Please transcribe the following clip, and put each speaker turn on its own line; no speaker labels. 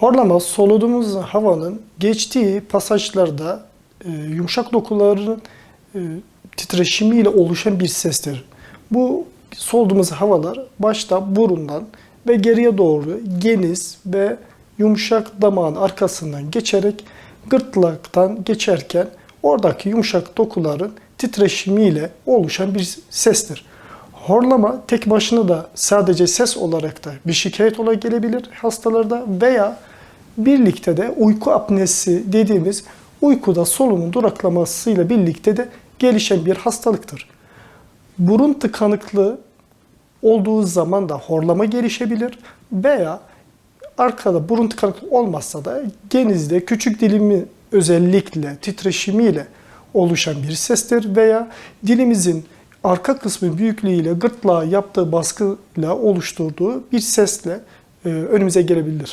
Horlama, soluduğumuz havanın geçtiği pasajlarda yumuşak dokuların titreşimiyle oluşan bir sestir. Bu soluduğumuz havalar başta burundan ve geriye doğru geniz ve yumuşak damağın arkasından geçerek gırtlaktan geçerken oradaki yumuşak dokuların titreşimiyle oluşan bir sestir. Horlama tek başına da sadece ses olarak da bir şikayet olarak gelebilir hastalarda veya birlikte de uyku apnesi dediğimiz uykuda solunum duraklamasıyla birlikte de gelişen bir hastalıktır. Burun tıkanıklığı olduğu zaman da horlama gelişebilir veya arkada burun tıkanıklığı olmazsa da genizde küçük dilimi özellikle titreşimiyle oluşan bir sestir veya dilimizin arka kısmı büyüklüğüyle gırtlağa yaptığı baskıyla oluşturduğu bir sesle önümüze gelebilir.